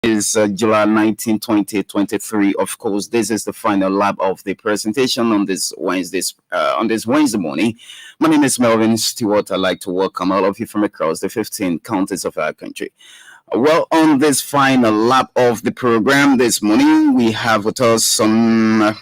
Is July 19, 2023. Of course, this is the final lap of the presentation on this Wednesday morning. My name is Melvin Stewart. I'd like to welcome all of you from across the 15 counties of our country. Well, on this final lap of the program this morning, we have with us some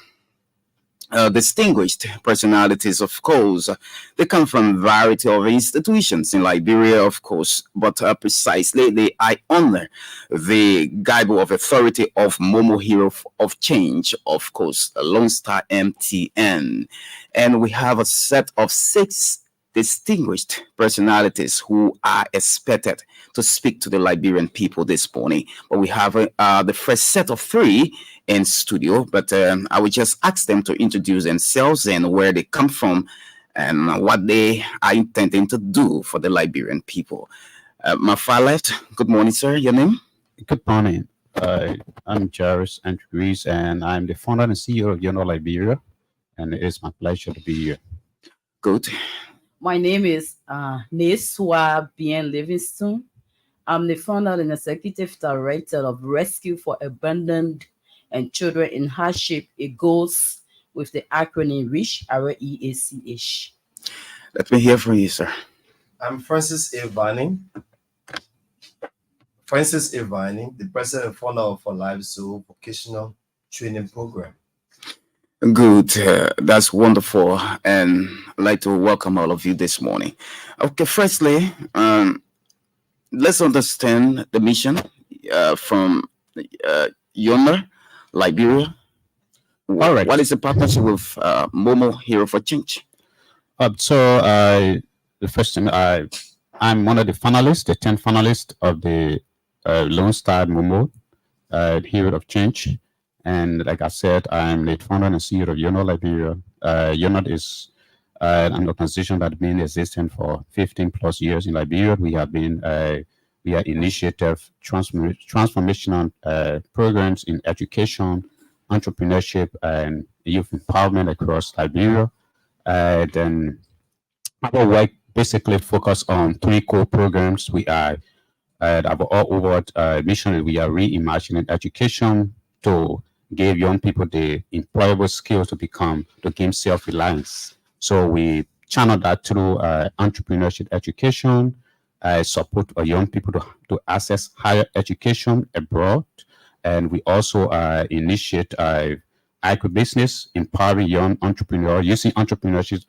distinguished personalities, of course. They come from variety of institutions in Liberia, of course, but precisely I honor the Bible of Authority of Momo Hero of Change, of course, Lone Star MTN. And we have a set of six distinguished personalities who are expected to speak to the Liberian people this morning. But we have the first set of three in studio, but I would just ask them to introduce themselves and where they come from and what they are intending to do for the Liberian people. My far left, good morning, sir. Your name? Good morning. I'm Jairus Andrews, and I'm the founder and CEO of Liberia, and it is my pleasure to be here. Good. My name is Neswa Bien Livingston. I'm the founder and executive director of Rescue for Abandoned and Children in Hardship. It goes with the acronym REACH, REACH. Let me hear from you, sir. I'm Francis A. Vanning, the president and founder of For Life Zoo Vocational Training Program. Good. That's wonderful. And I'd like to welcome all of you this morning. Okay, firstly, let's understand the mission from Yonder, Liberia. All right. What is the partnership with Momo Hero for Change? The first thing, I'm one of the finalists, the 10 finalists of the Lone Star Momo Hero of Change. And like I said, I'm the founder and CEO of UNOD Liberia. UNOD is an organization that's been existing for 15 plus years in Liberia. We are initiative transformational programs in education, entrepreneurship, and youth empowerment across Liberia. Then our work basically focus on three core programs. We are our overall mission. We are reimagining education to give young people the employable skills to gain self-reliance. So we channel that through entrepreneurship education, support young people to access higher education abroad. And we also initiate agribusiness, empowering young entrepreneurs, using entrepreneurship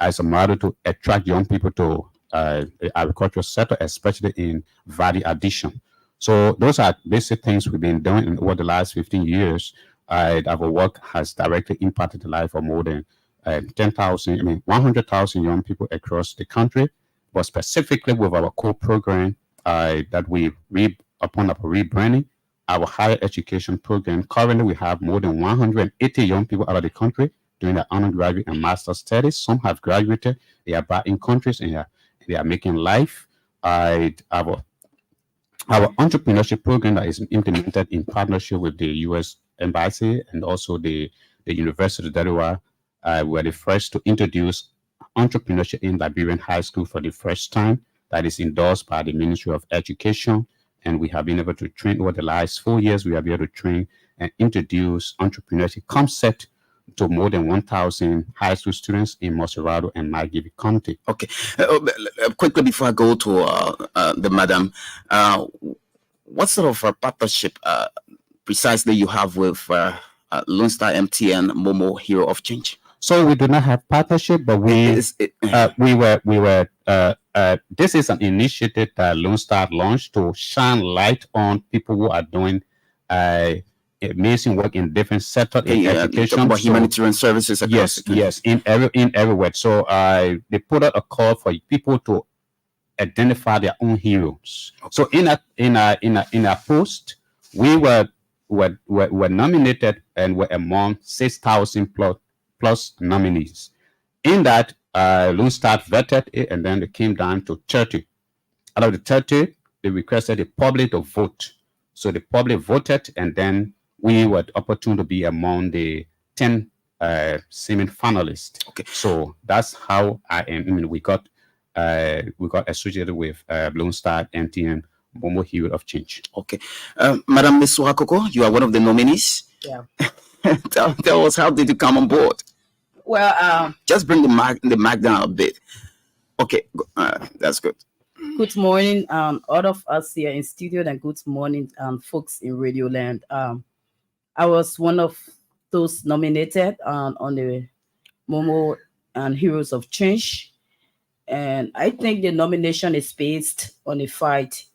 as a model to attract young people to the agricultural sector, especially in value addition. So those are basic things we've been doing over the last 15 years. Our work has directly impacted the life of more than 100,000 young people across the country. But specifically with our core program that we upon our rebranding, our higher education program. Currently, we have more than 180 young people out of the country doing their undergraduate and master's studies. Some have graduated. They are back in countries and they are making life. Our entrepreneurship program that is implemented in partnership with the U.S. Embassy and also the University of Delaware. We're the first to introduce entrepreneurship in Liberian high school for the first time. That is endorsed by the Ministry of Education. And we have been able to train over the last 4 years. We have been able to train and introduce entrepreneurship concept to more than 1,000 high school students in Moserado and Margibi County. Okay. Quickly before I go to the madam, what sort of partnership precisely you have with Lone Star MTN Momo Hero of Change? So we do not have partnership, but this is an initiative that Lone Star launched to shine light on people who are doing amazing work in different sectors in education, about humanitarian services. Yes, in everywhere. So they put out a call for people to identify their own heroes. Okay. So in a post, we were nominated and were among 6,000 plus nominees. In that, Lone Star vetted it, and then it came down to 30. Out of the 30, they requested the public to vote. So the public voted, and then we were opportune to be among the 10 semi-finalists. Okay. So that's how we got associated with Lone Star MTN Momo Hero of Change. Okay. Madam Misuakoko, you are one of the nominees. Yeah. Tell us, how did you come on board? Well, Just bring the mic down a bit. Okay, that's good. good morning, all of us here in studio, and good morning, folks in Radio Land. I was one of those nominated on the Momo and Heroes of Change, and I think the nomination is based on the fact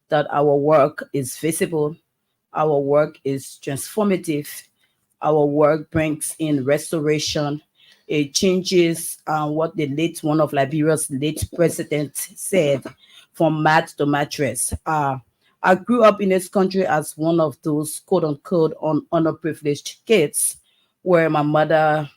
that our work is visible, our work is transformative, our work brings in restoration. It changes what the late one of Liberia's late president said, from mat to mattress. I grew up in this country as one of those quote unquote underprivileged kids, where my mother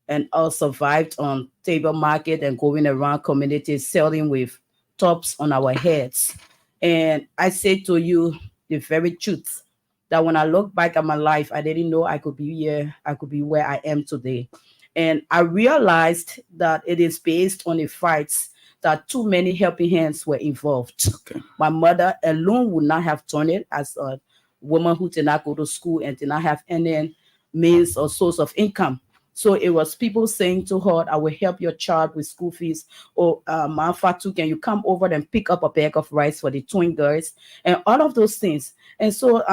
and I survived on table market and going around communities selling with tops on our heads. And I say to you the very truth, that when I look back at my life, I didn't know I could be here, I could be where I am today. And I realized that it is based on the fights that too many helping hands were involved. Okay. My mother alone would not have done it, as a woman who did not go to school and did not have any means or source of income. So it was people saying to her, I will help your child with school fees. Or, Fatu, can you come over and pick up a bag of rice for the twin girls? And all of those things. And so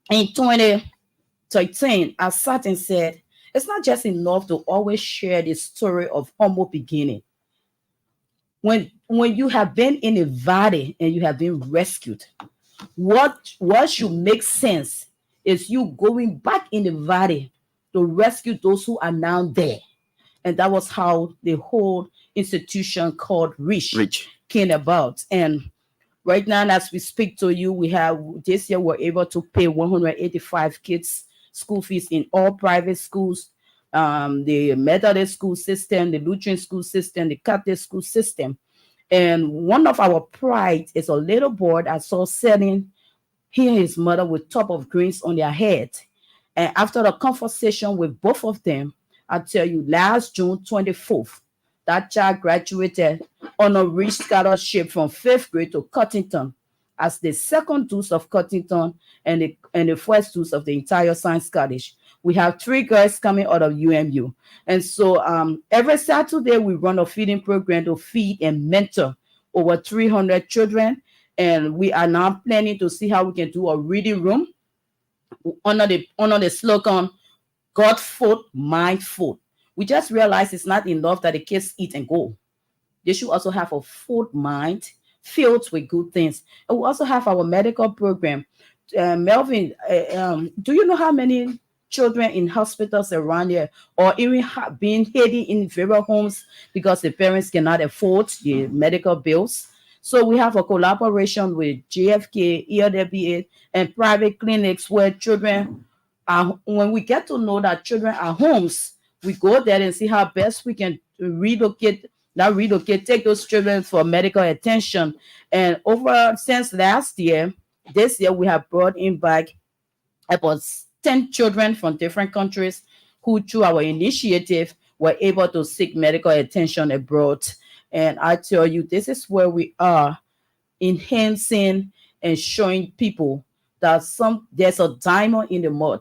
in 2013, I sat and said, it's not just enough to always share the story of humble beginning. When you have been in a valley and you have been rescued, what should make sense is you going back in the valley to rescue those who are now there. And that was how the whole institution called Rich. came about. And right now, as we speak to you, we have this year we're able to pay 185 kids school fees in all private schools, the Methodist school system, the Lutheran school system, the Catholic school system. And one of our pride is a little boy I saw selling he and his mother with top of greens on their head. And after the conversation with both of them, I tell you, last June 24th, that child graduated on a rich scholarship from 5th grade to Cottington as the second dose of Cottington and the first dose of the entire Science College. We have 3 girls coming out of UMU. And so every Saturday, we run a feeding program to feed and mentor over 300 children. And we are now planning to see how we can do a reading room under the slogan, God food, mind food. We just realized it's not enough that the kids eat and go. They should also have a food mind filled with good things. And we also have our medical program. Melvin, do you know how many children in hospitals around here, or even being hidden in various homes because the parents cannot afford the medical bills? So we have a collaboration with JFK, ELWA, and private clinics where children are, when we get to know that children are homes, we go there and see how best we can take those children for medical attention. And since last year, this year we have brought in back about 10 children from different countries who, through our initiative, were able to seek medical attention abroad. And I tell you, this is where we are, enhancing and showing people that there's a diamond in the mud.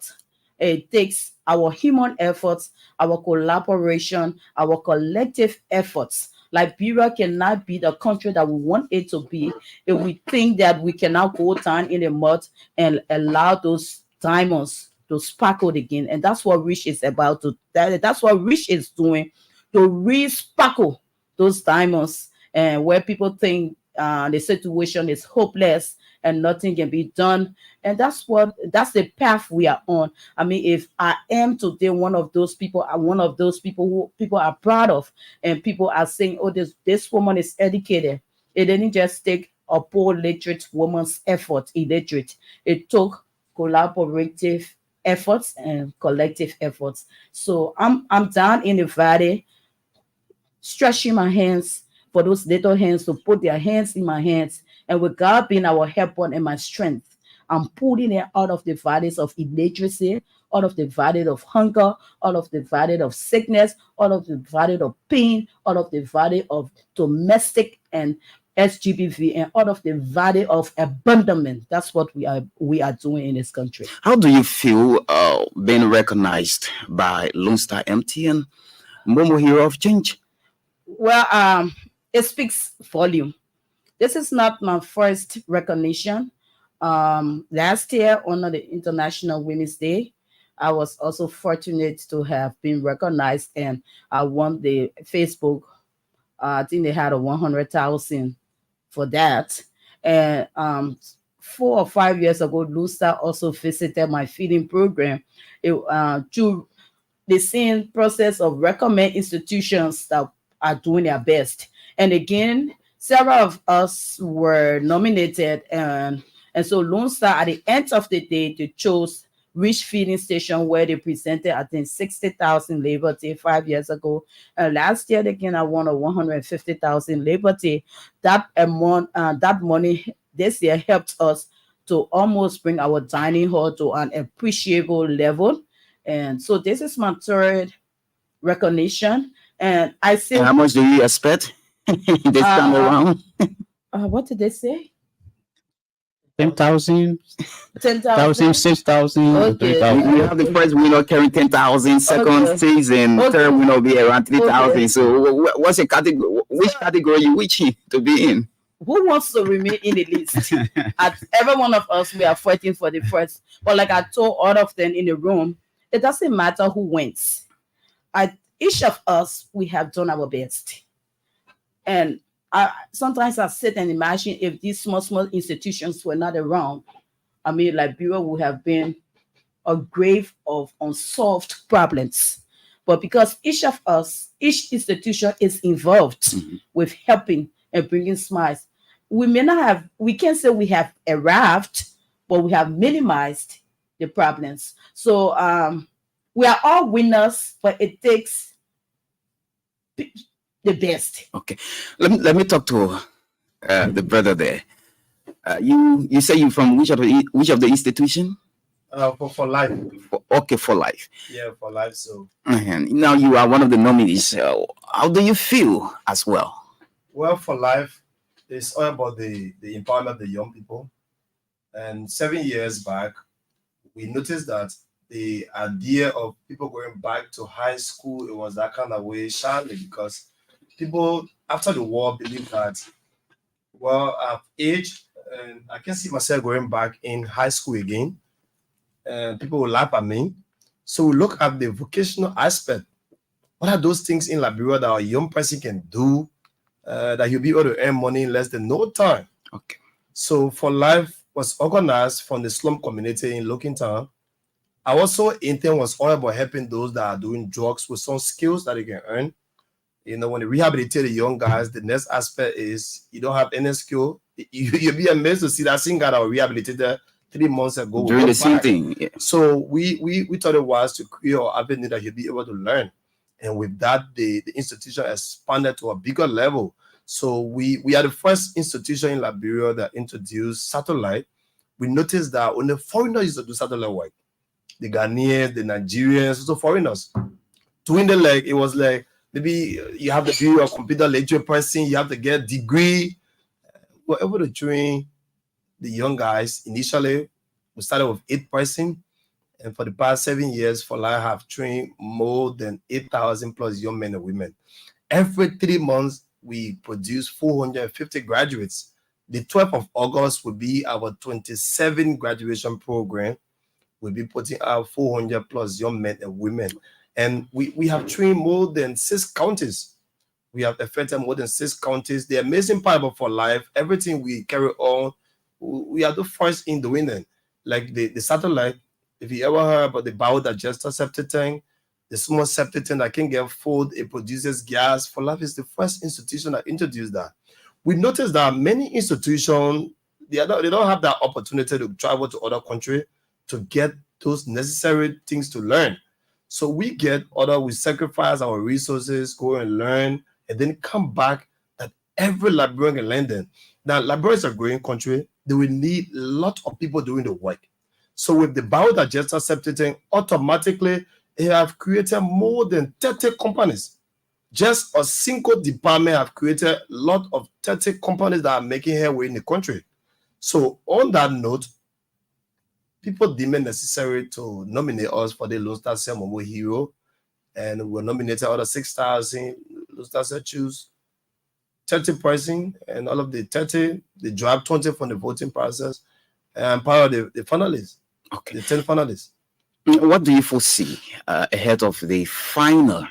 It takes our human efforts, our collaboration, our collective efforts. Liberia cannot be the country that we want it to be if we think that we cannot go down in the mud and allow those diamonds to sparkle again. And that's what Rich is about to. That's what Rich is doing, to re-sparkle those diamonds, and where people think the situation is hopeless and nothing can be done. And that's the path we are on. I mean, if I am today one of those people, I'm one of those people who people are proud of, and people are saying, oh, this woman is educated. It didn't just take a poor literate woman's effort, illiterate. It took collaborative efforts and collective efforts. So I'm down in the valley, stretching my hands for those little hands to put their hands in my hands. And with God being our helper and my strength, I'm pulling it out of the valleys of illiteracy, out of the valley of hunger, out of the valley of sickness, out of the valley of pain, out of the valley of domestic and SGBV, and out of the valley of abandonment. That's what we are doing in this country. How do you feel being recognized by Lone Star MTN, Momo Hero of Change? Well, it speaks volume. This is not my first recognition. Last year, on the International Women's Day, I was also fortunate to have been recognized, and I won the Facebook. I think they had a 100,000 for that. And 4 or 5 years ago, Lusa also visited my feeding program. To the same process of recommend institutions that are doing their best. And again, several of us were nominated, and so Lone Star at the end of the day they chose Rich Feeding Station, where they presented I think 60,000 Labor Day 5 years ago. And last year again I won a 150,000 Labor Day. That amount, that money this year helped us to almost bring our dining hall to an appreciable level. And so this is my third recognition. And I say, And how much do you expect this time around? what did they say? 10,000, 10,000. 6,000, Okay. 3,000. We have the first winner carrying 10,000, second Okay. 6, and Okay. third winner will be around 3,000. Okay. So, what's your category? Which category you wishing to be in? Who wants to remain in the list? At every one of us, we are fighting for the first. But like I told all of them in the room, it doesn't matter who wins. Each of us, we have done our best. And sometimes I sit and imagine if these small institutions were not around, I mean, Liberia would have been a grave of unsolved problems. But because each of us, each institution is involved with helping and bringing smiles, we can't say we have arrived, but we have minimized the problems. So we are all winners, but it takes the best. Okay, let me talk to the brother there. You say you from which of the institution? For life. Okay, for life. Yeah, for life. So And now you are one of the nominees. How do you feel as well? well, for life, it's all about the empowerment of the young people. And 7 years back, we noticed that the idea of people going back to high school, it was that kind of way shyly, because people after the war believed that, well, I've aged and I can see myself going back in high school again. And people will laugh at me. So we look at the vocational aspect. What are those things in Liberia that a young person can do that you'll be able to earn money in less than no time? Okay. So For Life was organized from the slum community in Lokintown. Our also intent was all about helping those that are doing drugs with some skills that they can earn. You know, when they rehabilitate the young guys, the next aspect is you don't have any skill. You'll be amazed to see that same guy that was rehabilitated 3 months ago. will Doing go the same back. thing. Yeah. So we thought it was to create an avenue that he'll be able to learn. And with that, the institution expanded to a bigger level. So we are the first institution in Liberia that introduced satellite. We noticed that only foreigners used to do satellite work. The Ghanaians, the Nigerians, also foreigners. Doing the it was like maybe you have to be a computer literature person, you have to get a degree. We were able to train the young guys. Initially, we started with 8 person. And for the past 7 years, For Life have trained more than 8,000 plus young men and women. Every 3 months, we produce 450 graduates. The 12th of August will be our 27 graduation program. We'll be putting out 400 plus young men and women. And we have trained more than 6 counties. We have affected more than 6 counties. The amazing part about For Life, everything we carry on, we are the first in doing it. Like the satellite, if you ever heard about the biodigester septic tank, the small septic tank that can get food, it produces gas. For Life is the first institution that introduced that. We noticed that many institutions, they don't have that opportunity to travel to other countries to get those necessary things to learn. So we sacrifice our resources, go and learn, and then come back that every Liberian can learn them. Now, Liberia is a growing country. They will need a lot of people doing the work. So with the biodigester septic tank, automatically they have created more than 30 companies Just a single department have created a lot of 30 companies that are making headway in the country. So on that note, people deem it necessary to nominate us for the Lone Star Cell Momo Hero, and we're nominated other 6,000 Lone Star Cell choose 30 person, and all of the 30 they drop 20 from the voting process, and part of the finalists, Okay. the 10 finalists. What do you foresee ahead of the final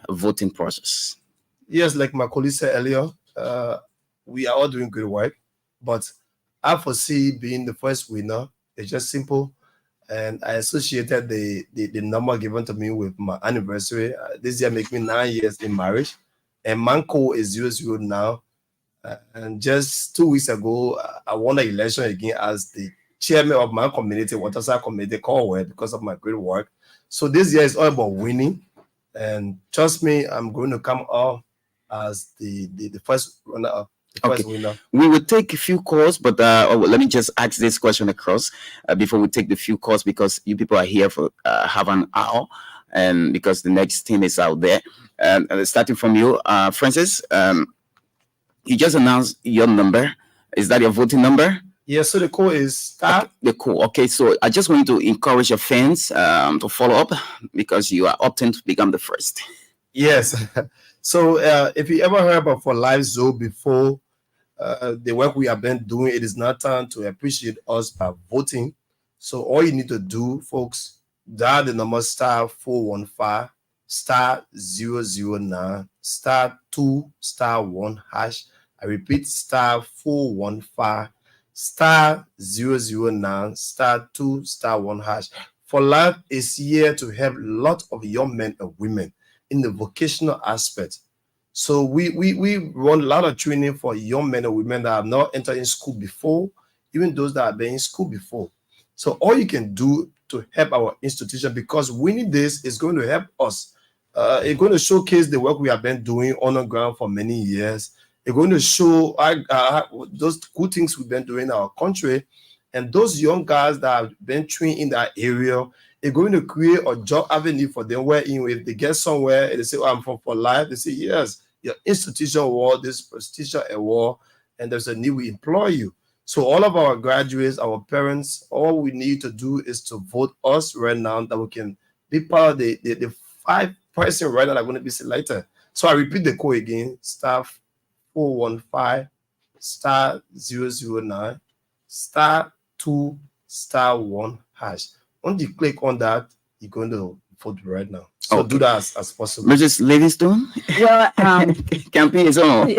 voting process? Yes, like my colleague said earlier, we are all doing good work, but I foresee being the first winner. It's just simple. And I associated the number given to me with my anniversary. This year make me 9 years in marriage. And Manco is 00 now. And just 2 weeks ago, I won the election again as the chairman of my community, Waterside Community Callway, because of my great work. So this year is all about winning. And trust me, I'm going to come up as the first runner up, the first Okay. winner. We will take a few calls, but let me just ask this question across before we take the few calls, because you people are here for half an hour, and because the next team is out there. Starting from you, Francis, you just announced your number. Is that your voting number? Yeah, so the code is star. The cool. Okay, so I just want you to encourage your fans to follow up, because you are opting to become the first. Yes. So if you ever heard about For Life Zone before, the work we have been doing, it is not time to appreciate us by voting. So all you need to do, folks, dial the number star 415 star 009 star 2 star 1 hash. I repeat, star 415 star 009 star 2 star 1 hash. For Life is here to help a lot of young men and women in the vocational aspect. So we run a lot of training for young men and women that have not entered in school before, even those that have been in school before. So all you can do to help our institution, because winning this is going to help us. It's going to showcase the work we have been doing on the ground for many years. It's going to show those good things we've been doing in our country, and those young guys that have been trained in that area. It's going to create a job avenue for them, where if they get somewhere and they say, "Oh, I'm from For Life," they say, "Yes, your institution award, this prestigious award, and there's a need, we employ you." So all of our graduates, our parents, all we need to do is to vote us right now, that we can be part of the 5 person right now that are going to be selected. So I repeat the code again: star 415 star 009 star 2 star 1 hash. Once you click on that, you're going to vote right now. So Okay. do that as possible. Mrs. Livingstone, Well, campaign is on.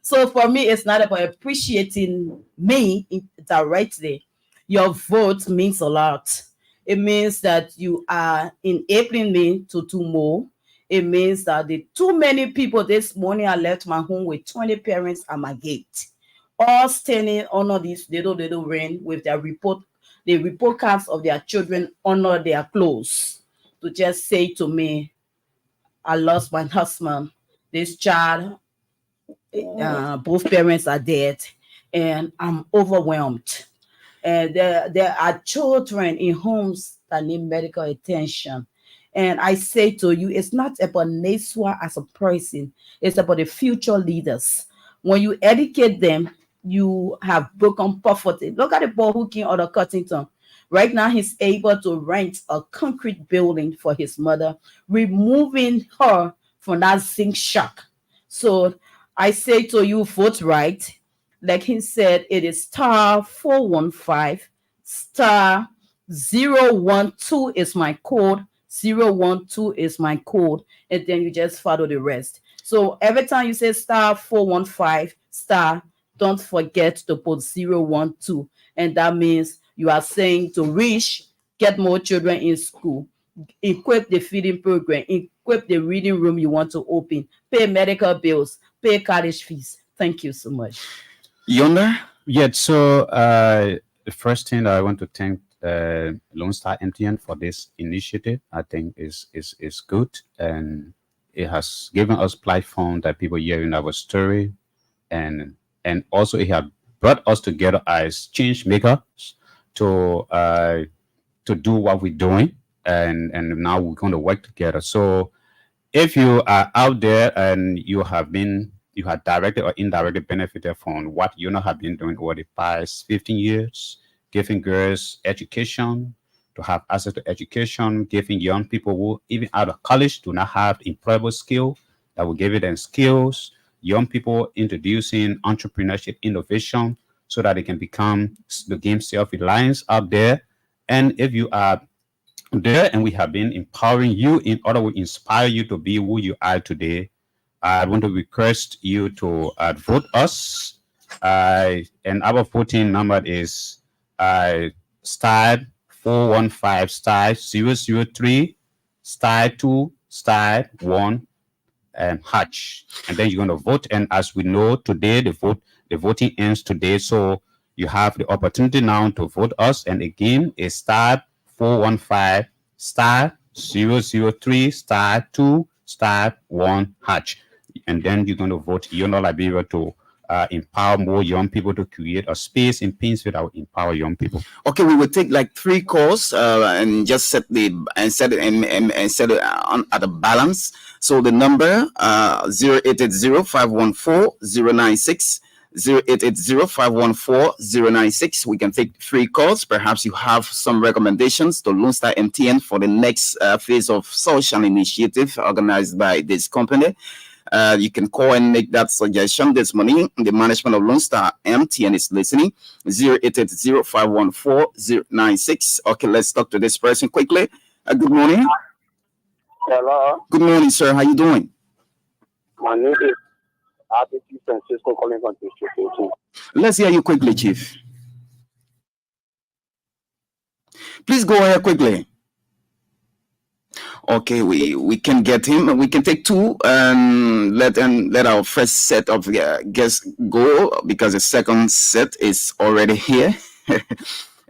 so for me, it's not about appreciating me directly. Your vote means a lot. It means that you are enabling me to do more. It means that the too many people this morning, I left my home with 20 parents at my gate, all standing under this little rain with the report cards of their children under their clothes, to just say to me, I lost my husband. This child, both parents are dead, and I'm overwhelmed. And there are children in homes that need medical attention. And I say to you, it's not about Neswa as a person, it's about the future leaders. When you educate them, you have broken poverty. Look at the boy who came out of Cuttington. Right now, he's able to rent a concrete building for his mother, removing her from that zinc shack. So I say to you, vote right. Like he said, it is star 415 star 012 is my code. 012 is my code. And then you just follow the rest. So every time you say star 415 star, don't forget to put 012. And that means you are saying to reach, get more children in school, equip the feeding program, equip the reading room you want to open, pay medical bills, pay college fees. Thank you so much. Yonder, Yeah, so the first thing that I want to thank Lone Star MTN for this initiative. I think is good, and it has given us platform that people hearing our story, and also it has brought us together as change makers to do what we're doing. and now we're going to work together. So if you are out there and you have directly or indirectly benefited from what you know have been doing over the past 15 years, giving girls education, to have access to education, giving young people who even out of college do not have employable skill, that will give them skills, young people introducing entrepreneurship innovation so that they can become the game self-reliance out there. And if you are there and we have been empowering you in order to inspire you to be who you are today, I want to request you to vote us. And our voting number is star 415 star 003 star 2 star 1 hatch, and then you're going to vote. And as we know today, the voting ends today, so you have the opportunity now to vote us. And again, a star 415 star 003 star 2 star 1 hatch, and then you're going to vote Yono Liberia to empower more young people, to create a space in Painesville that will empower young people. Okay, we will take like 3 calls and just set it on at a balance. So the number 0880-514-096, 0880-514-096. We can take 3 calls. Perhaps you have some recommendations to Lone Star MTN for the next phase of social initiative organized by this company. You can call and make that suggestion this morning. The management of Lone Star MTN is listening. 0880-514-096. Okay, let's talk to this person quickly. Good morning. Hello. Good morning, sir. How you doing? My name is RPT Francisco calling from District 18. Let's hear you quickly, Chief. Please go ahead quickly. Okay, we can get him. We can take 2 and let our first set of guests go, because the second set is already here.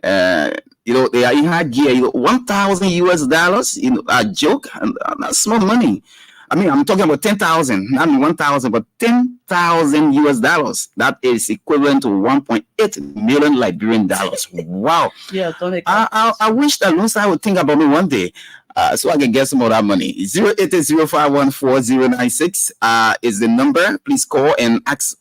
They are in high gear. $1,000, a joke, and that's small money. I mean, I'm talking about 10,000, not 1,000, but $10,000. That is equivalent to 1.8 million Liberian dollars. Wow. Yeah, Tony. I wish that Lone Star would think about me one day, so I can get some of that money. 0880-514-096 is the number. Please call and ask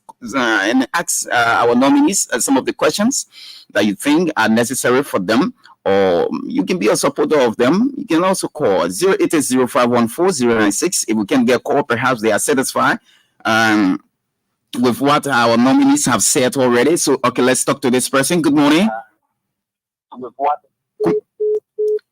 our nominees some of the questions that you think are necessary for them, or you can be a supporter of them. You can also call 0880-514-096. If we can get a call, perhaps they are satisfied with what our nominees have said already. So, okay, let's talk to this person. Good morning. With what?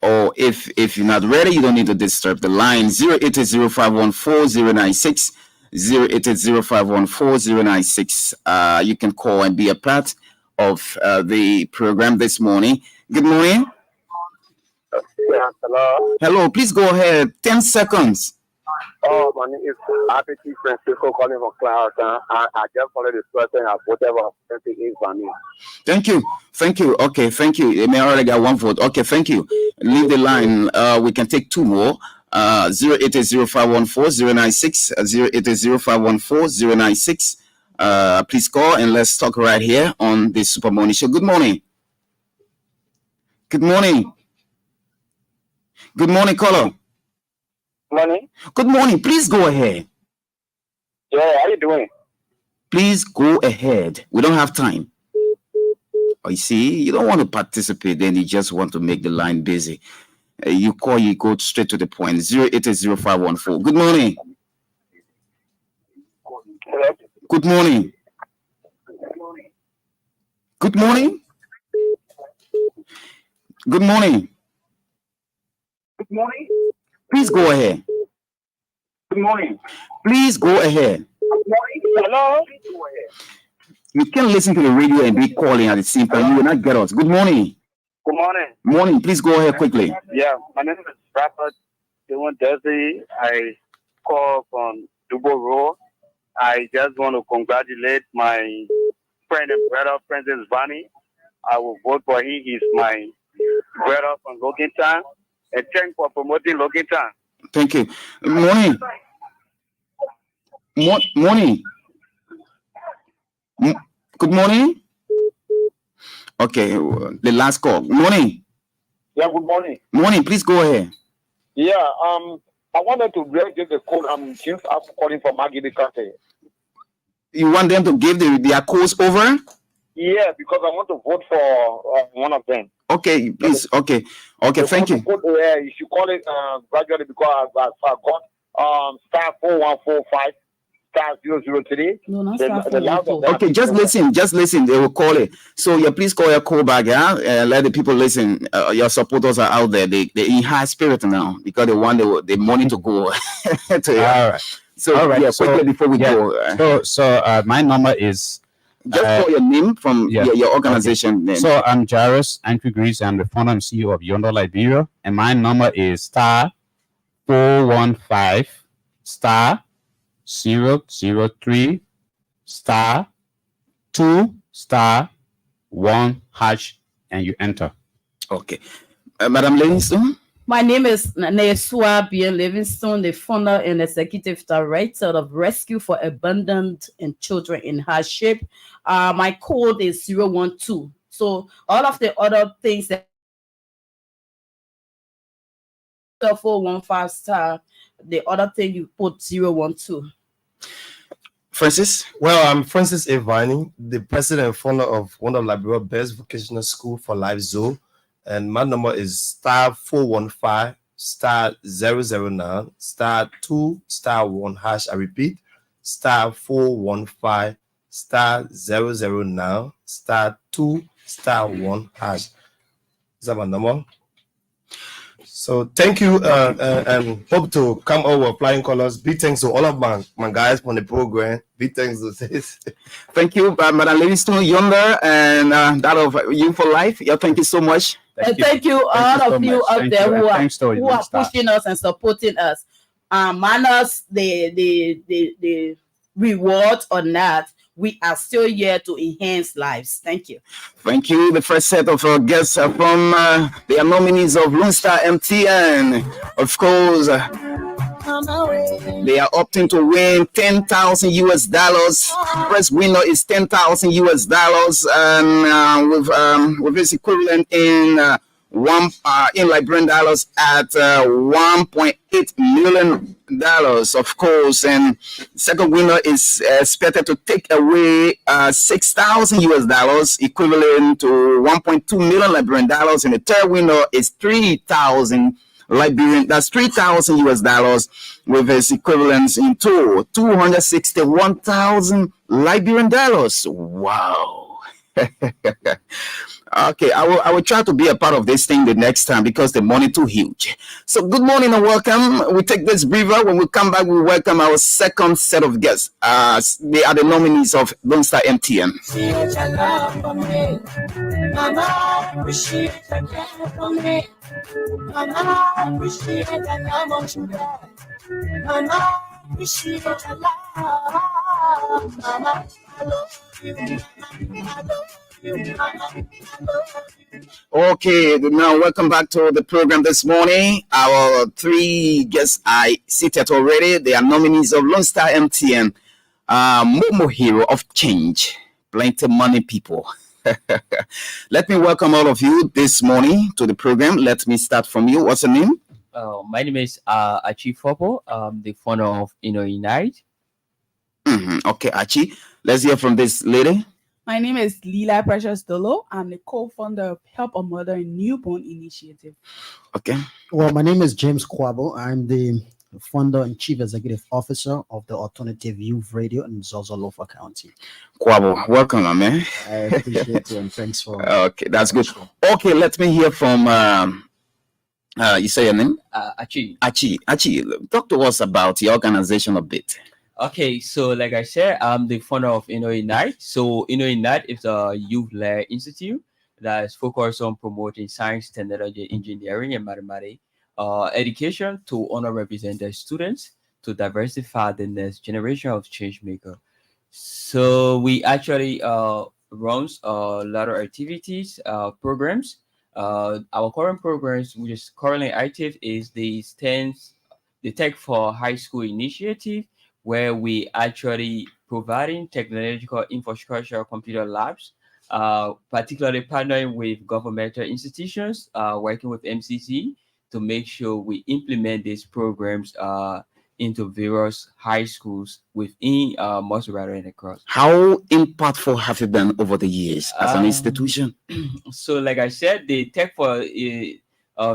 Or if you're not ready, you don't need to disturb the line. 0880-514-096, 0880-514-096. You can call and be a part of the program this morning. Good morning. Yeah, hello. Hello, please go ahead. 10 seconds. Oh, my name is RPT Francisco calling from Cloud. I just followed this person. I whatever is for me. Thank you. Okay, thank you. You may already got 1 vote. Okay, thank you. Leave the line. We can take 2 more. 0880-514-096, 0880-514-096. Please call and let's talk right here on the Super Morning Show. Good morning. Good morning. Good morning, caller. Morning. Good morning. Please go ahead. Yeah, how you doing? Please go ahead. We don't have time. Oh, you see, you don't want to participate, then you just want to make the line busy. You call, you go straight to the point. 0880-514. Good morning. Hello. Good morning. Good morning. Good morning. Good morning. Please go ahead. Good morning. Please go ahead. Good morning. Hello. You can't listen to the radio and be calling at the same time. You will not get us. Good morning. Good morning. Morning. Please go ahead quickly. Yeah, my name is Bradford Dylan Desi. I call from Dubo Road. I just want to congratulate my friend and brother, Princess Vani. I will vote for him. He's my brother from Logan Town. And thanks for promoting Logan Town. Thank you. Morning. Morning. Good morning. Okay, the last call. Morning. Yeah, good morning. Morning, please go ahead. Yeah, I wanted to get the code. I'm calling from Maggie Kate. You want them to give their codes over? Yeah, because I want to vote for one of them. Okay, please. Okay, thank you. Code, you should call it gradually because I got star 4145 star 003. No, not The- star the last of that- Okay, just listen. They will call it. So yeah, please call your call back. Yeah, let the people listen. Your supporters are out there. They're in high spirit now because they want the money to go. All right. So All right, yeah, so- quickly before we go, So my number is just call your name from your organization. Then. So I'm Jairus Andrew Grease. I'm the founder and CEO of Yonder Liberia, and my number is star 415 star 003 star 2 star 1 hash, and you enter. Okay, Madam Livingston. My name is Nesua Bien Livingstone, the founder and executive director of Rescue for Abandoned and Children in Hardship. My code is 012. So all of the other things that 415 star, the other thing you put 012. Francis. Well, I'm Francis Evani, the president and founder of one of Liberia's best vocational school for life, Zoo. And my number is star 415 star 009 star 2 star 1 hash. I repeat, star 415 star 009 star 2 star 1 hash. Is that my number? So thank you and hope to come over flying colors. Big thanks to all of my guys on the program. Big thanks to this. Thank you, Madam Livingston, Yonder, and that of You for Life. Yeah, thank you so much. Thank you all of you out there who are pushing us and supporting us. Minus the reward or not, we are still here to enhance lives. Thank you. Thank you. The first set of guests are from the nominees of Lone Star MTN. Of course, they are opting to win 10,000 US dollars. First winner is 10,000 US dollars, and with its equivalent in Liberian dollars at 1.8 million dollars, of course. And second winner is expected to take away 6,000 US dollars, equivalent to 1.2 million Liberian dollars. And the third winner is 3,000 Liberian. That's 3,000 US dollars, with its equivalents in 261,000 Liberian dollars. Wow. Okay, I will try to be a part of this thing the next time because the money too huge. So good morning and welcome. We take this breather. When we come back, we welcome our second set of guests. They are the nominees of Lone Star MTN. Okay, now welcome back to the program this morning. Our three guests I seated already. They are nominees of Lone Star MTN, Momo Hero of Change, Plenty Money People. Let me welcome all of you this morning to the program. Let me start from you. What's your name? My name is Achi Fopo. I'm the founder of Unite. Okay, Achi. Let's hear from this lady. My name is Lila Precious Dolo. I'm the co-founder of Help a Mother and Newborn Initiative. Okay. Well, my name is James Kwabo. I'm the founder and chief executive officer of the Alternative Youth Radio in Zozolofa County. Kwabo, welcome, man. I appreciate you and thanks for. Okay, that's good. Okay, let me hear from. You say your name? Achi. Achi, talk to us about your organization a bit. Okay, so like I said, I'm the founder of Unite. So Unite is a youth-led institute that is focused on promoting science, technology, engineering, and mathematics education to underrepresented students to diversify the next generation of change maker. So we actually runs a lot of activities, programs. Our current programs, which is currently active, is the Tech for High School initiative, where we actually providing technological infrastructure, computer labs, particularly partnering with governmental institutions, working with MCC to make sure we implement these programs into various high schools within Mosurado and across. How impactful have you been over the years as an Um, institution? so, like I said, the Tech for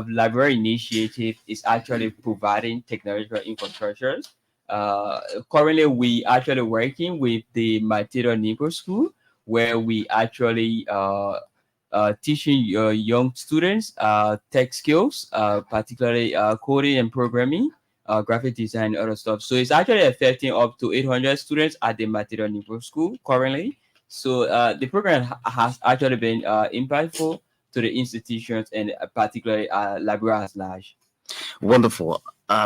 Library initiative is actually providing technological infrastructures. Uh, Currently, we actually working with the Material Negro School, where we actually teaching young students tech skills, particularly coding and programming, graphic design, and other stuff. So it's actually affecting up to 800 students at the Material Negro School currently. So the program has actually been impactful to the institutions and particularly library at large. Wonderful.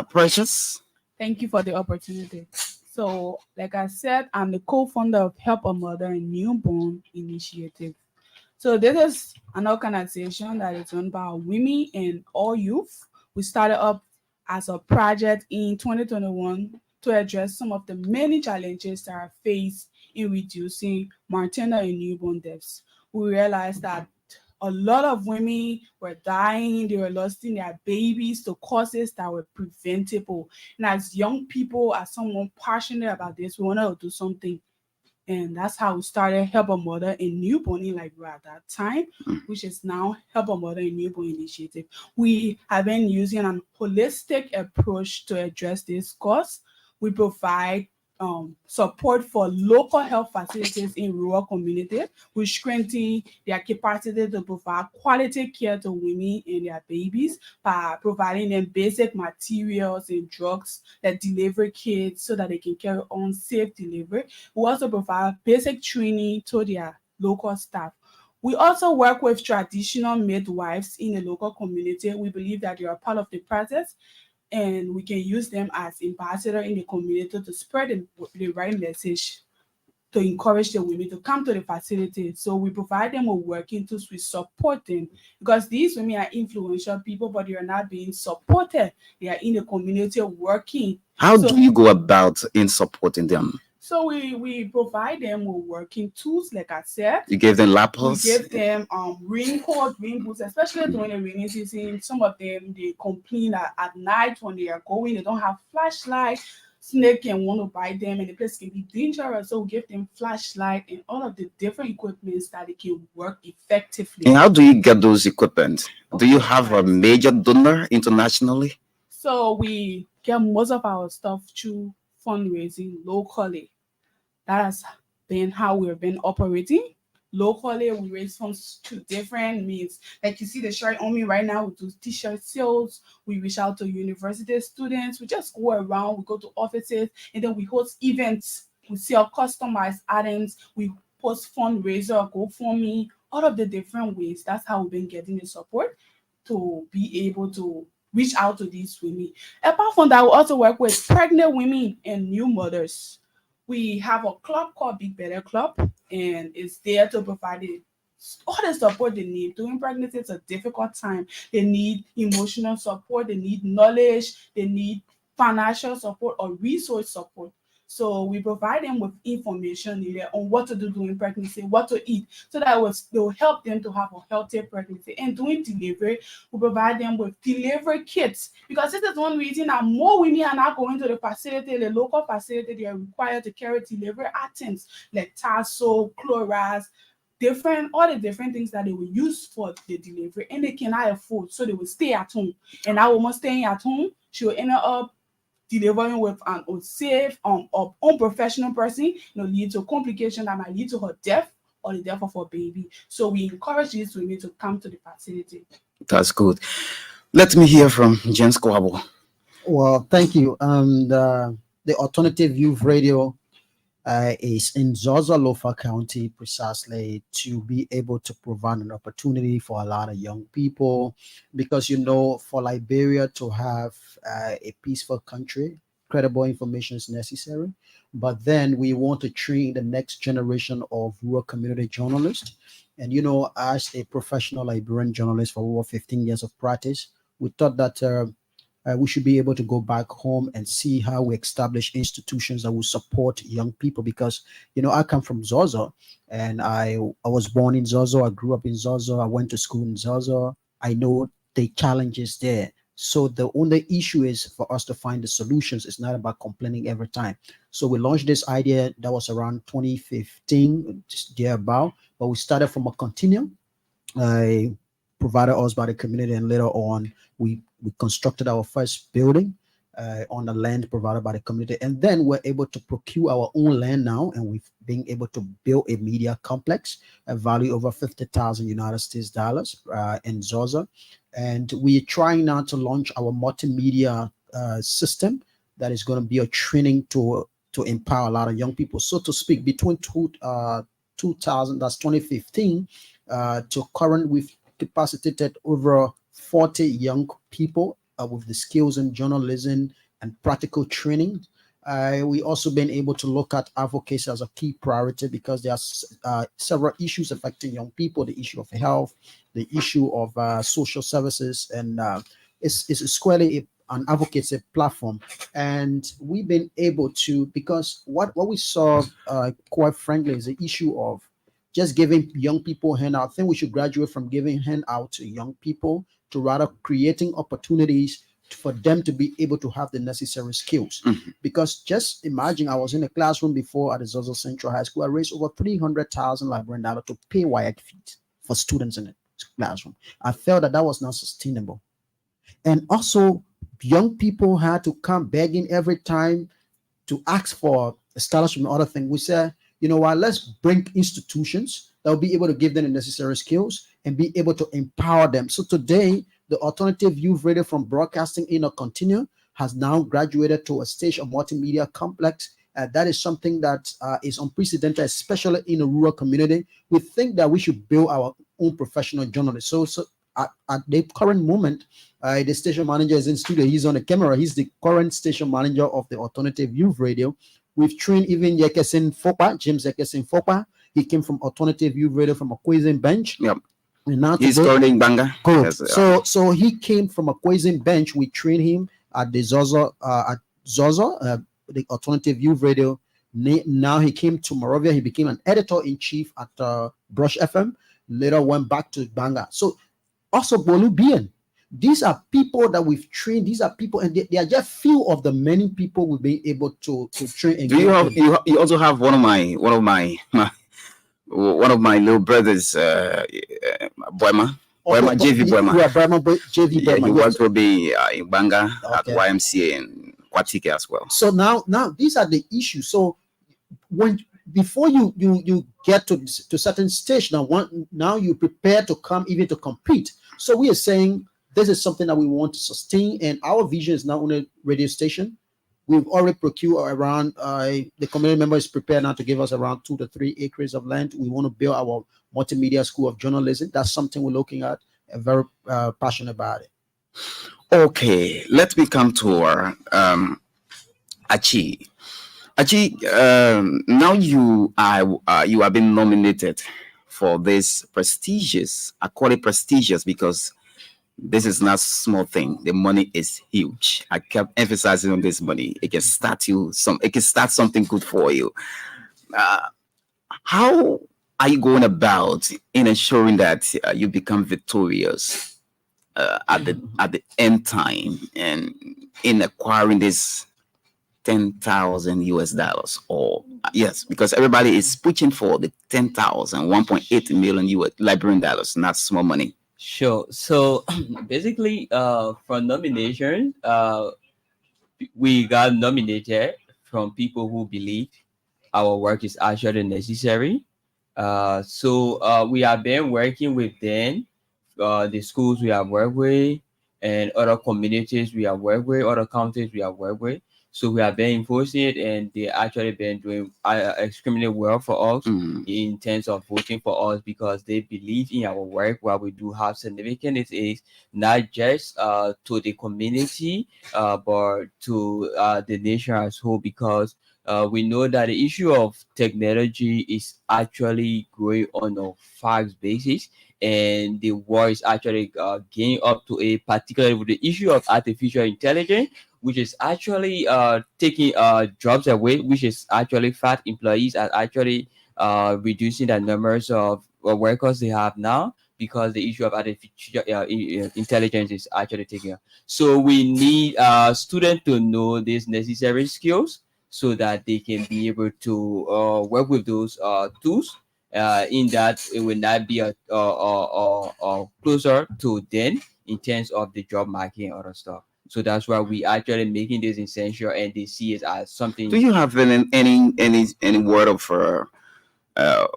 Precious? Thank you for the opportunity. So, like I said, I'm the co-founder of Help a Mother and Newborn Initiative. So this is an organization that is run by women and all youth. We started up as a project in 2021 to address some of the many challenges that are faced in reducing maternal and newborn deaths. We realized that a lot of women were dying, they were losing their babies to causes that were preventable. And as young people, as someone passionate about this, we wanted to do something, and that's how we started Help a Mother and Newborn in Liberia at that time, which is now Help a Mother and Newborn Initiative. We have been using a holistic approach to address this cause. We provide support for local health facilities in rural communities. We strengthen their capacity to provide quality care to women and their babies by providing them basic materials and drugs that deliver kids so that they can carry on safe delivery. We also provide basic training to their local staff. We also work with traditional midwives in the local community. We believe that they are part of the process, and we can use them as ambassador in the community to spread the right message to encourage the women to come to the facility. So we provide them with working tools, we support them because these women are influential people, but they are not being supported. They are in the community working. How do you go about in supporting them? So we provide them with working tools, like I said. You gave them We lapels? give them raincoat, rain boots, especially during the rainy season. Some of them they complain that at night when they are going, they don't have flashlight. Snake can want to bite them, and the place can be dangerous. So we give them flashlight and all of the different equipments that they can work effectively. And how do you get those equipment? Do you have a major donor internationally? So we get most of our stuff through fundraising locally. That has been how we've been operating. Locally, we raise funds through different means. Like you see the shirt on me right now, we do t-shirt sales, we reach out to university students, we just go around, we go to offices, and then we host events. We sell customized items, we post fundraiser, GoFundMe, all of the different ways. That's how we've been getting the support to be able to reach out to these women. Apart from that, we also work with pregnant women and new mothers. We have a club called Big Better Club, and it's there to provide all the support they need. During pregnancy, it's a difficult time. They need emotional support, they need knowledge, they need financial support or resource support. So we provide them with information needed on what to do during pregnancy, what to eat, so that they will help them to have a healthy pregnancy. And during delivery, we provide them with delivery kits, because this is one reason that more women are not going to the facility, the local facility. They are required to carry delivery items like tassel, Clorox, all the different things that they will use for the delivery, and they cannot afford, so they will stay at home. And that woman staying at home, she will end up delivering with an unsafe or unprofessional person, lead to complication that might lead to her death or the death of her baby. So we encourage these women to come to the facility. That's good. Let me hear from James Kwabo. Well, thank you. The Alternative Youth Radio is in Zozalofa County precisely to be able to provide an opportunity for a lot of young people, because for Liberia to have a peaceful country, credible information is necessary. But then we want to train the next generation of rural community journalists. And as a professional Liberian journalist for over 15 years of practice, we thought that we should be able to go back home and see how we establish institutions that will support young people. Because I come from Zozo, and I was born in Zozo. I grew up in Zozo. I went to school in Zozo. I know the challenges there. So the only issue is for us to find the solutions. It's not about complaining every time. So we launched this idea that was around 2015, just thereabout. But we started from a continuum provided us by the community, and later on we constructed our first building on the land provided by the community, and then we're able to procure our own land now, and we've been able to build a media complex, a value over 50,000 United States dollars in Zozo, and we're trying now to launch our multimedia system that is going to be a training to empower a lot of young people, so to speak. Between 2000, that's 2015, to current, we've capacitated over 40 young people with the skills in journalism and practical training. We also been able to look at advocacy as a key priority, because there are several issues affecting young people: the issue of health, the issue of social services, and it's squarely an advocacy platform. And we've been able to, because what we saw, quite frankly, is the issue of just giving young people handout. I think we should graduate from giving handout to young people to rather creating opportunities for them to be able to have the necessary skills. Because just imagine, I was in a classroom before at the Zozo Central High School. I raised over 300,000 Liberian dollars to pay WIAC fees for students in the classroom. I felt that was not sustainable. And also, young people had to come begging every time to ask for a scholarship and other things. We said, what, let's bring institutions that will be able to give them the necessary skills and be able to empower them. So today, the alternative youth radio from broadcasting in a continuum has now graduated to a stage of multimedia complex. That is something that is unprecedented, especially in a rural community. We think that we should build our own professional journalists. So at the current moment, the station manager is in studio. He's on the camera. He's the current station manager of the alternative youth radio. We've trained even Yekesin Fopa, James Yekesin Fopa. He came from alternative youth radio from a Quezon bench. Yep. And now He's currently in Banga. Good. Yes, So he came from a Quezon bench. We trained him at the Zozo, the alternative youth radio. Now he came to Moravia. He became an editor in chief at Brush FM. Later went back to Banga. So also Bolubian. These are people that we've trained. These are people, and they are just few of the many people we've been able to train. And do you have you also have one of my little brothers, Boema? Boema, JV Boema. Yeah, Boema, JV Boema. Yeah, he was will be in Banga at YMCA and Kwatike as well. So now these are the issues. So before you get to certain stage, now you prepare to come even to compete. So we are saying this is something that we want to sustain, and our vision is not only a radio station. We've already procured around, the community member is prepared now to give us around 2 to 3 acres of land. We want to build our multimedia school of journalism. That's something we're looking at and very passionate about it. Okay, let me come to our Achi. Achi, now you have been nominated for this prestigious, I call it prestigious because this is not a small thing. The money is huge. I kept emphasizing on this money. It can start something good for you. How are you going about in ensuring that you become victorious at the end time and in acquiring this 10,000 US dollars? Or yes, because everybody is pushing for the 10,000, 1.8 million US Liberian dollars, not small money. Sure. So basically, for nomination, we got nominated from people who believe our work is actually necessary. So we have been working with them, the schools we have worked with, and other communities we have worked with, other counties we have worked with. So we have been enforcing it, and they actually been doing extremely well for us in terms of voting for us, because they believe in our work. What we do have significant is not just to the community, but to the nation as whole, because we know that the issue of technology is actually growing on a fast basis, and the war is actually getting up to a particular with the issue of artificial intelligence, which is actually taking jobs away, which is actually fat employees are actually reducing the numbers of workers they have now because the issue of artificial intelligence is actually taking up. So we need students to know these necessary skills so that they can be able to work with those tools. In that it will not be closer to them in terms of the job market and other stuff. So that's why we actually making this essential, and they see it as something. Do you have any word uh,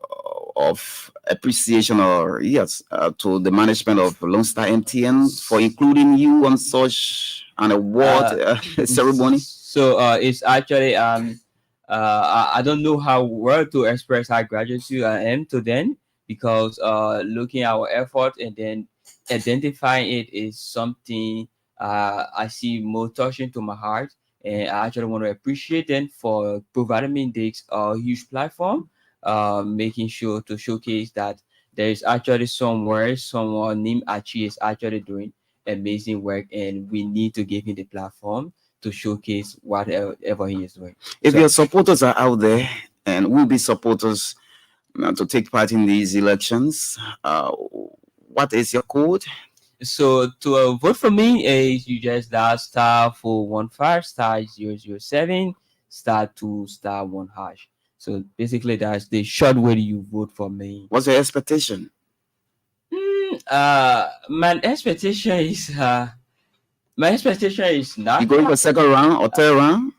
of appreciation or yes to the management of Lone Star MTN for including you on such an award ceremony? So it's actually I don't know how well to express how gratitude I am to them because looking at our effort and then identifying it is something I see more touching to my heart, and I actually want to appreciate them for providing me this huge platform, making sure to showcase that there is actually somewhere someone named Achi is actually doing amazing work, and we need to give him the platform to showcase whatever he is doing. If So- your supporters are out there and will be supporters to take part in these elections, what is your code? So to vote for me, you just dial *415*007 *2*1#. So basically, that's the short way you vote for me. What's your expectation? My expectation is not You going for second round or third round?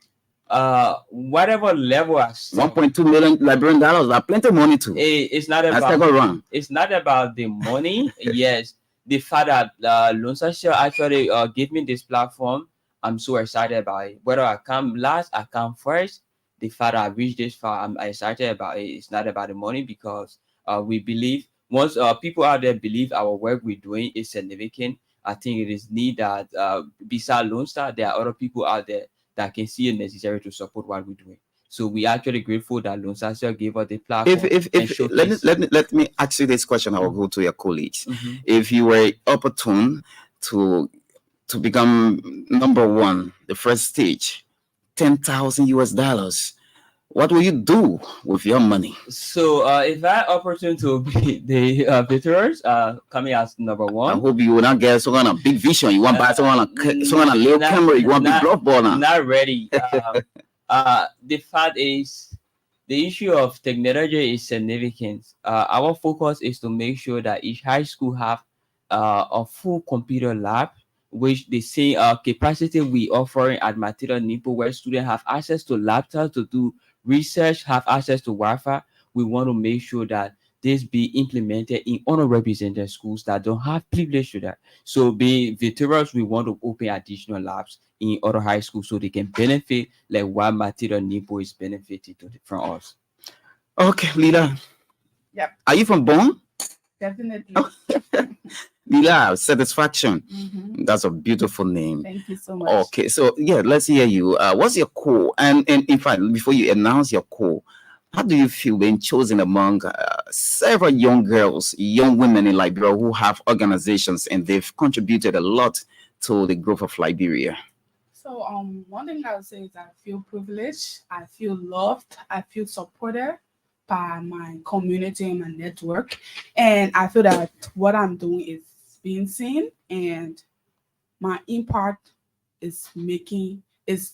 whatever level I start. 1.2 million Liberian dollars are plenty of money too. It's not That's about second round. it's not about the money. Yes, the fact that Lone Star actually gave me this platform, I'm so excited about it. Whether I come last, I come first. The fact that I reached this far, I'm excited about it. It's not about the money because we believe once people out there believe our work we're doing is significant. I think it is need that beside Lone Star, there are other people out there that can see it necessary to support what we're doing. So we actually grateful that Lone Star gave us the platform. If let me ask you this question, I will go to your colleagues. Mhm. If you were opportune to become number one, the first stage, 10,000 US dollars, what will you do with your money? So if I opportunity to be the veterans coming as number I one, hope you will not get some kind of big vision. You want to buy some kind of little camera. You want to be block ball now. not ready. The fact is, the issue of technology is significant. Our focus is to make sure that each high school have a full computer lab, which the same capacity we offering at Material Nipo, where students have access to laptops to do research, have access to Wi-Fi. We want to make sure that this be implemented in underrepresented schools that don't have privilege to that. So, being veterans, we want to open additional labs in other high schools so they can benefit like what Material Nipo is benefiting from us. Okay, Lila. Yep. Are you from Bonn? Definitely. Lila, satisfaction. Mhm. That's a beautiful name. Thank you so much. Okay, so yeah, let's hear you. What's your call? And in fact, before you announce your call, how do you feel being chosen among several young girls, young women in Liberia who have organizations and they've contributed a lot to the growth of Liberia? So one thing I would say is I feel privileged, I feel loved, I feel supported by my community and my network. And I feel that what I'm doing is being seen and my impact is making is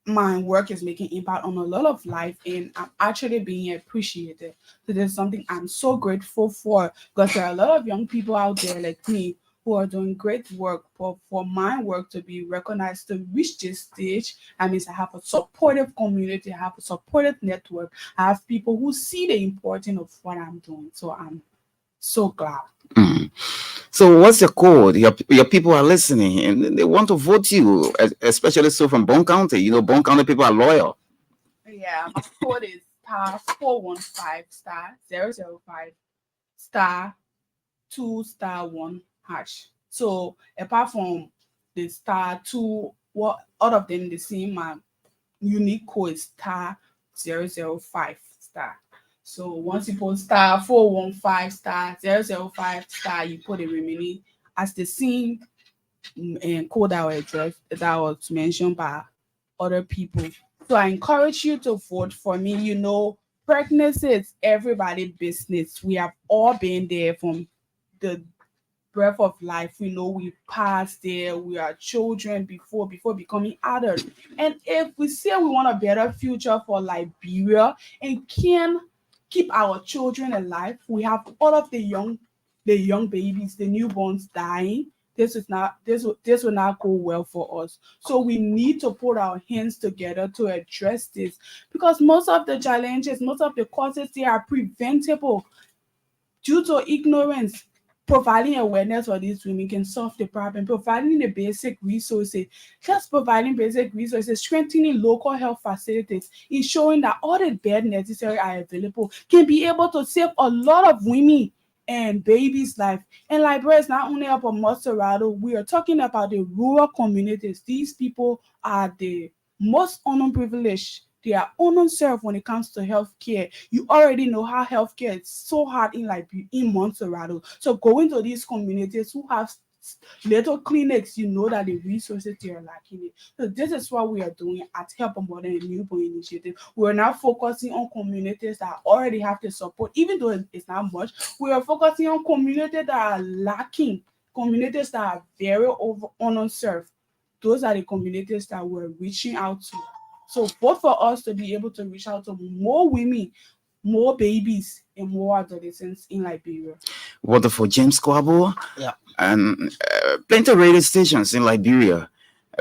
my work is making impact on a lot of life, and I'm actually being appreciated. So there's something I'm so grateful for because there are a lot of young people out there like me who are doing great work, but for my work to be recognized to reach this stage, that means I have a supportive community, I have a supportive network, I have people who see the importance of what I'm doing. So I'm so glad. Mm. So what's your code? Your people are listening and they want to vote you, especially so from Bonn County. You know, Bonn County people are loyal. Yeah, my code is *415*005 *2*1#. So apart from the *2, what all of them the same, my unique code is *005*. So once you put star 415 star 005 star, you put the remaining as the same code that was mentioned by other people. So I encourage you to vote for me. Pregnancy is everybody's business. We have all been there from the breath of life. We know we passed there. We are children before becoming adults. And if we say we want a better future for Liberia and can keep our children alive, we have all of the young babies, the newborns dying. This will not go well for us. So we need to put our hands together to address this, because most of the challenges, most of the causes, they are preventable due to ignorance. Providing awareness for these women can solve the problem. Providing the basic resources, just providing basic resources, strengthening local health facilities, ensuring that all the beds necessary are available, can be able to save a lot of women and babies' life. And Liberia is not only about Montserrat, we are talking about the rural communities. These people are the most unprivileged. They are unserved when it comes to healthcare. You already know how healthcare is so hard in Montserrat. So going to these communities who have little clinics, you know that the resources they are lacking it. So this is what we are doing at Help a Mother and Newborn Initiative. We're now focusing on communities that already have the support, even though it's not much. We are focusing on communities that are lacking, communities that are very unserved. Those are the communities that we're reaching out to. So both for us to be able to reach out to more women, more babies, and more adolescents in Liberia. Wonderful, James Kwabo. Yeah. And plenty of radio stations in Liberia,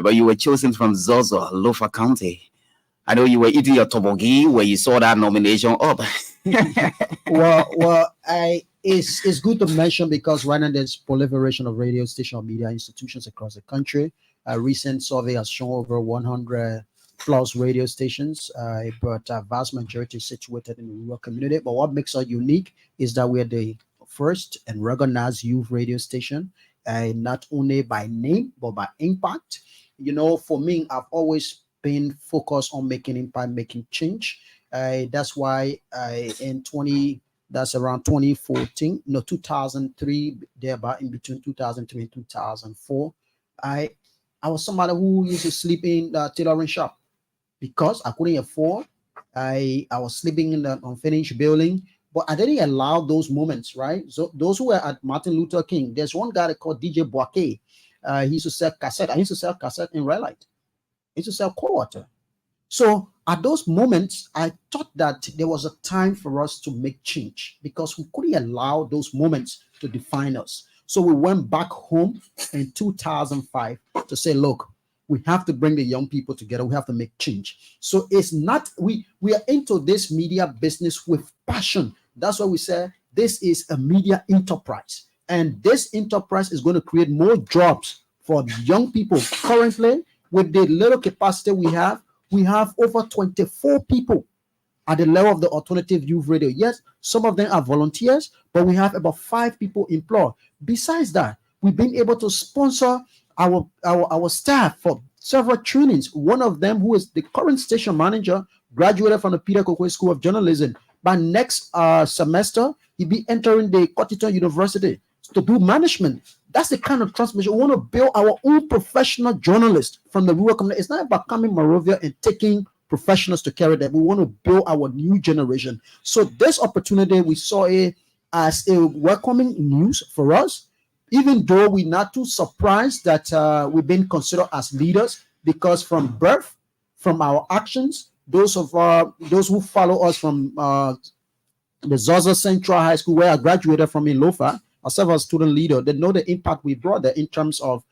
but you were chosen from Zozo, Lofa County. I know you were eating your tobogi where you saw that nomination up. Well, it's good to mention, because right now there's proliferation of radio station or media institutions across the country. A recent survey has shown over 100 plus radio stations, but a vast majority is situated in the rural community. But what makes us unique is that we're the first and recognized youth radio station, not only by name but by impact. For me, I've always been focused on making impact, making change. That's why that's around 2014, no, 2003, thereby in between 2003 and 2004. I I was somebody who used to sleep in the tailoring shop because I couldn't afford. I was sleeping in the unfinished building, but I didn't allow those moments, right? So those who were at Martin Luther King, there's one guy called DJ Boake. He used to sell cassette. I used to sell cassette in Red Light. I used to sell cold water. So at those moments, I thought that there was a time for us to make change because we couldn't allow those moments to define us. So we went back home in 2005 to say, look, we have to bring the young people together. We have to make change. So it's not, we are into this media business with passion. That's why we say this is a media enterprise. And this enterprise is going to create more jobs for young people. Currently, with the little capacity we have over 24 people at the level of the alternative youth radio. Yes, some of them are volunteers, but we have about 5 people employed. Besides that, we've been able to sponsor our staff for several trainings. One of them, who is the current station manager, graduated from the Peter Kokwe School of Journalism. By next semester, he'll be entering the Kotiton University to do management. That's the kind of transformation. We want to build our own professional journalists from the rural community. It's not about coming Morovia and taking professionals to carry that. We want to build our new generation. So this opportunity, we saw it as a welcoming news for us, even though we're not too surprised that we've been considered as leaders, because from birth, from our actions, those who follow us from the Zaza Central High School, where I graduated from in Lofa, myself as student leader, they know the impact we brought there in terms of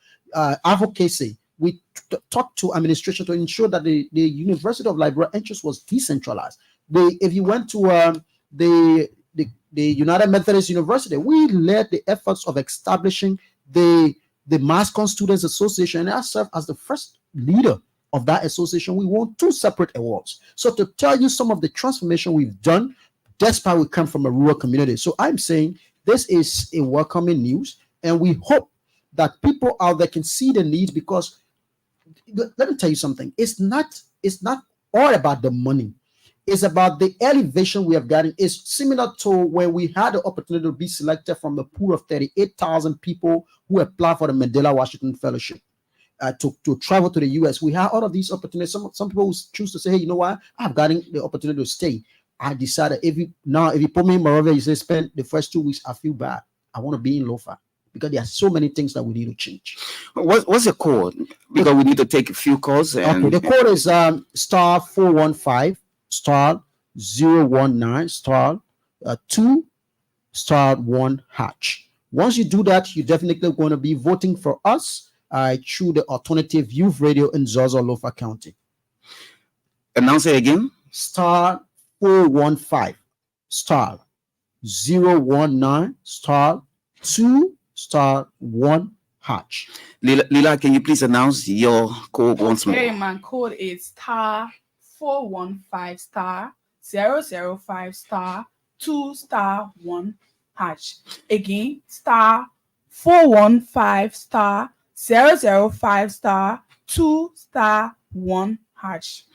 advocacy. We talked to administration to ensure that the University of Liberia interest was decentralized. If you went to the United Methodist University, we led the efforts of establishing the Mascon Students Association, and I served as the first leader of that association. We won 2 separate awards. So to tell you some of the transformation we've done, despite we come from a rural community. So I'm saying this is a welcoming news, and we hope that people out there can see the needs, because let me tell you something. It's not all about the money. It's about the elevation we have gotten. It's similar to when we had the opportunity to be selected from the pool of 38,000 people who applied for the Mandela Washington Fellowship. To travel to the US. We have all of these opportunities. Some people choose to say, hey, you know what? I've gotten the opportunity to stay. I decided if you put me in Moravia, you say spend the first 2 weeks, I feel bad. I want to be in Lofa because there are so many things that we need to change. What's the code? Because we need to take a few calls. And okay, the code is star 415 star 019 star 2 star 1 hatch. Once you do that, you're definitely going to be voting for us through the Alternative Youth Radio in Zozo Lofa County. Announce it again. Star 415 star 019 star 2 star 1 hatch. Lila, can you please announce your code once more? Okay, my code is star 415 star 005 star 2 star 1 hatch. Again, star 415 star 005 star 2 star 1 hash.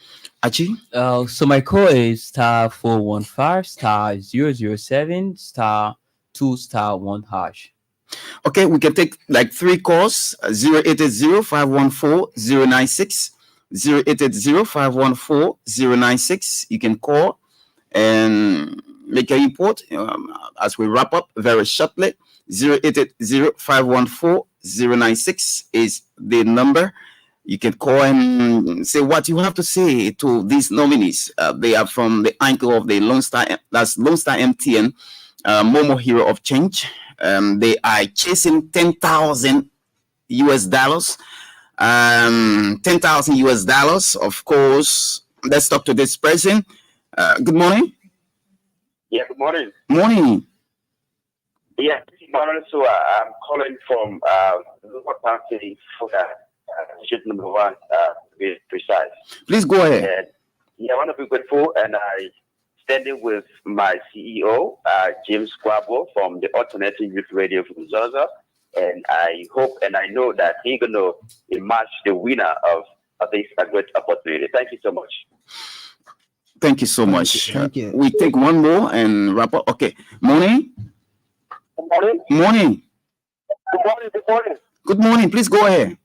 Achi? So my code is star 415 star 007 star 2 star 1 hash. Okay, we can take like 3 calls. 0880-514-096, 0880-514-096. You can call and make a report as we wrap up very shortly. 0880-514-096 is the number. You can call and say what you have to say to these nominees. They are from the angle of the Lone Star, that's Lone Star MTN, Momo Hero of Change. They are chasing 10,000 US dollars. 10,000 US dollars, of course. Let's talk to this person. Good morning. Yeah, good morning. Morning. Yeah, so I'm calling from Lower County, District number 1, to be precise. Please go ahead. And, yeah, I want to be grateful, and I standing with my CEO, James Kwabo from the Alternative Youth Radio from Zaza, and I hope and I know that he's going to emerge the winner of this great opportunity. Thank you so much. Thank you so much. Thank you. We take one more and wrap up. Okay. Morning. Good morning. Morning. Good morning. Good morning. Good morning. Please go ahead.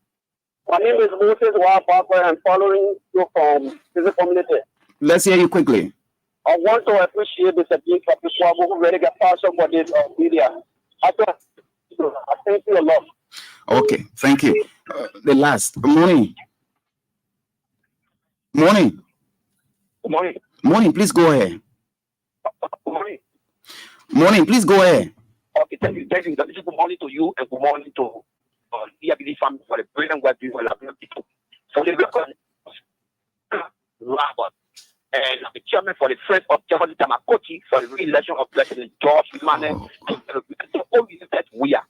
My name is Moses Wapapa. I'm following you from this community. Let's hear you quickly. I want to appreciate the technique of people who really get passion for this media. I thank you a lot. Okay. Thank you. The last. Good morning. Morning. Good morning. Morning. Please go ahead. Good morning. Morning. Please go ahead. Okay, thank you. Thank you. Good morning to you and good morning to DABD family for the brilliant work you will have people. For the record, Robert, and the chairman for the Friends of Jefferson Tamakoti for the re-election of President George Manet. We are.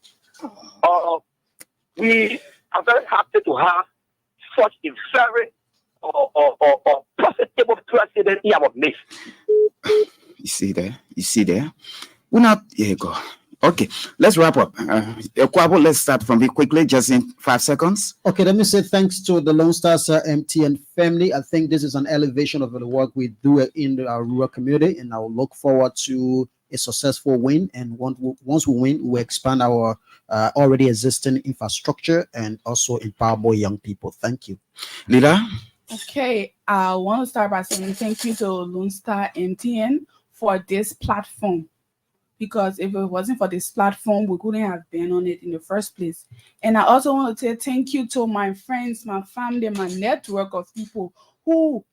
We are very happy to have such a very profitable president in our midst. You see there? You see there? We're not. Here you go. Okay, let's wrap up. Kwabo, let's start from here quickly, just in 5 seconds. Okay, let me say thanks to the Lone Stars MTN family. I think this is an elevation of the work we do in our rural community, and I will look forward to a successful win. And once we win, we expand our already existing infrastructure and also empower more young people. Thank you. Lila? Okay, I want to start by saying thank you to Lone Star MTN for this platform. Because if it wasn't for this platform, we couldn't have been on it in the first place. And I also want to say thank you to my friends, my family, my network of people who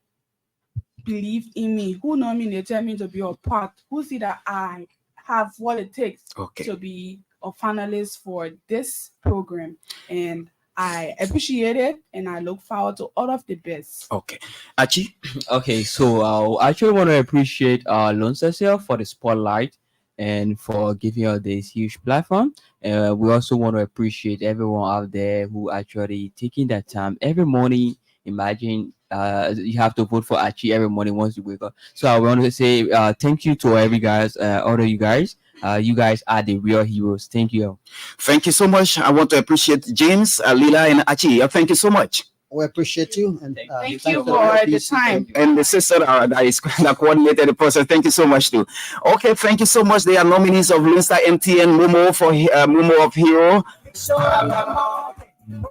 believed in me, who know me, they tell me to be a part, who see that I have what it takes to be a finalist for this program. And I appreciate it, and I look forward to all of the best. Okay. Achi? Okay, so I actually want to appreciate Lone Star for the spotlight and for giving us this huge platform. We also want to appreciate everyone out there who actually taking that time every morning. Imagine you have to vote for Achi every morning once you wake up. So I want to say thank you to every guys, all of you guys. You guys are the real heroes. Thank you. Thank you so much. I want to appreciate James, Lila, and Achi. Thank you so much. We appreciate you, and Thank thank you the for the ladies. time. And the sister that coordinated the process. Thank you so much too. Okay, thank you so much. They are nominees of Lunsta MTN Momo for Momo of Hero.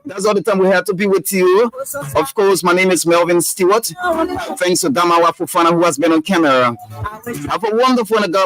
That's all the time we have to be with you. Of course, my name is Melvin Stewart. Thanks to Damawa Fufana who has been on camera. Have a wonderful and God